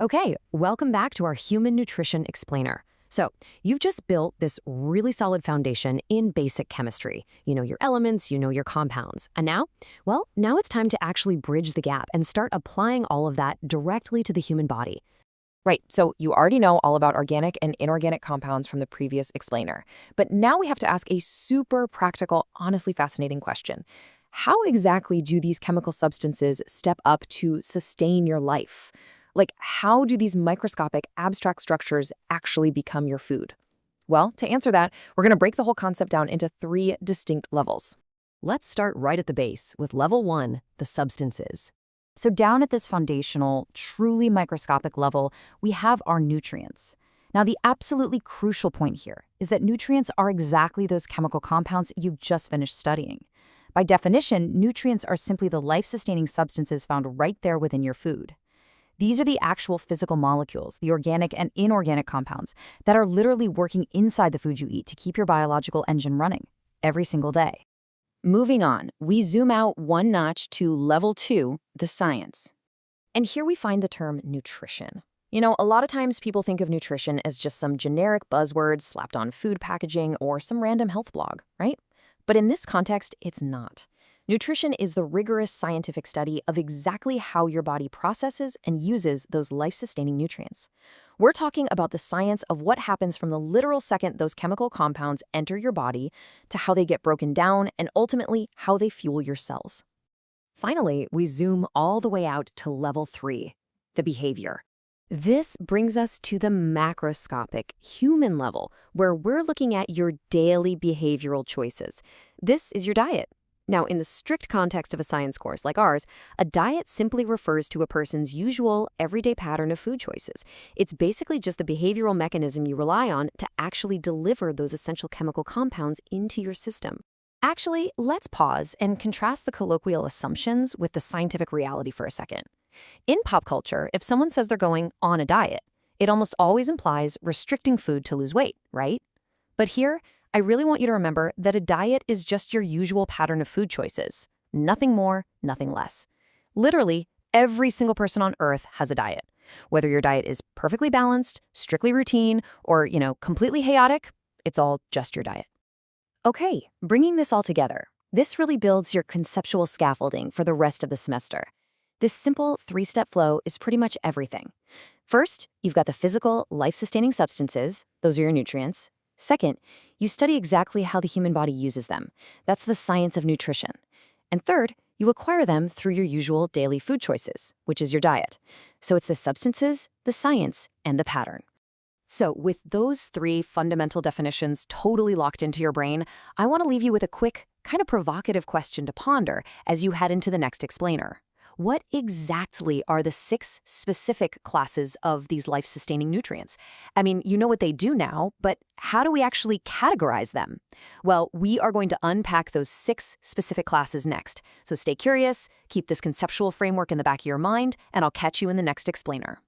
Okay, welcome back to our Human Nutrition Explainer. So, you've just built this really solid foundation in basic chemistry. You know your elements, you know your compounds. And now, well, now it's time to actually bridge the gap and start applying all of that directly to the human body. Right, so you already know all about organic and inorganic compounds from the previous explainer. But now we have to ask a super practical, honestly fascinating question. How exactly do these chemical substances step up to sustain your life? Like, how do these microscopic, abstract structures actually become your food? Well, to answer that, we're going to break the whole concept down into three distinct levels. Let's start right at the base with level one, the substances. So down at this foundational, truly microscopic level, we have our nutrients. Now, the absolutely crucial point here is that nutrients are exactly those chemical compounds you've just finished studying. By definition, nutrients are simply the life-sustaining substances found right there within your food. These are the actual physical molecules, the organic and inorganic compounds, that are literally working inside the food you eat to keep your biological engine running every single day. Moving on, we zoom out one notch to level two, the science. And here we find the term nutrition. You know, a lot of times people think of nutrition as just some generic buzzword slapped on food packaging or some random health blog, right? But in this context, it's not. Nutrition is the rigorous scientific study of exactly how your body processes and uses those life-sustaining nutrients. We're talking about the science of what happens from the literal second those chemical compounds enter your body to how they get broken down and ultimately how they fuel your cells. Finally, we zoom all the way out to level three, the behavior. This brings us to the macroscopic, human level, where we're looking at your daily behavioral choices. This is your diet. Now, in the strict context of a science course like ours, a diet simply refers to a person's usual, everyday pattern of food choices. It's basically just the behavioral mechanism you rely on to actually deliver those essential chemical compounds into your system. Actually, let's pause and contrast the colloquial assumptions with the scientific reality for a second. In pop culture, if someone says they're going on a diet, it almost always implies restricting food to lose weight, right? But here, I really want you to remember that a diet is just your usual pattern of food choices. Nothing more, nothing less. Literally, every single person on Earth has a diet. Whether your diet is perfectly balanced, strictly routine, or, completely chaotic, it's all just your diet. Okay, bringing this all together, this really builds your conceptual scaffolding for the rest of the semester. This simple three-step flow is pretty much everything. First, you've got the physical, life-sustaining substances. Those are your nutrients. Second, you study exactly how the human body uses them. That's the science of nutrition. And third, you acquire them through your usual daily food choices, which is your diet. So it's the substances, the science, and the pattern. So with those three fundamental definitions totally locked into your brain, I want to leave you with a quick, kind of provocative question to ponder as you head into the next explainer. What exactly are the 6 specific classes of these life-sustaining nutrients? I mean, you know what they do now, but how do we actually categorize them? Well, we are going to unpack those 6 specific classes next. So stay curious, keep this conceptual framework in the back of your mind, and I'll catch you in the next explainer.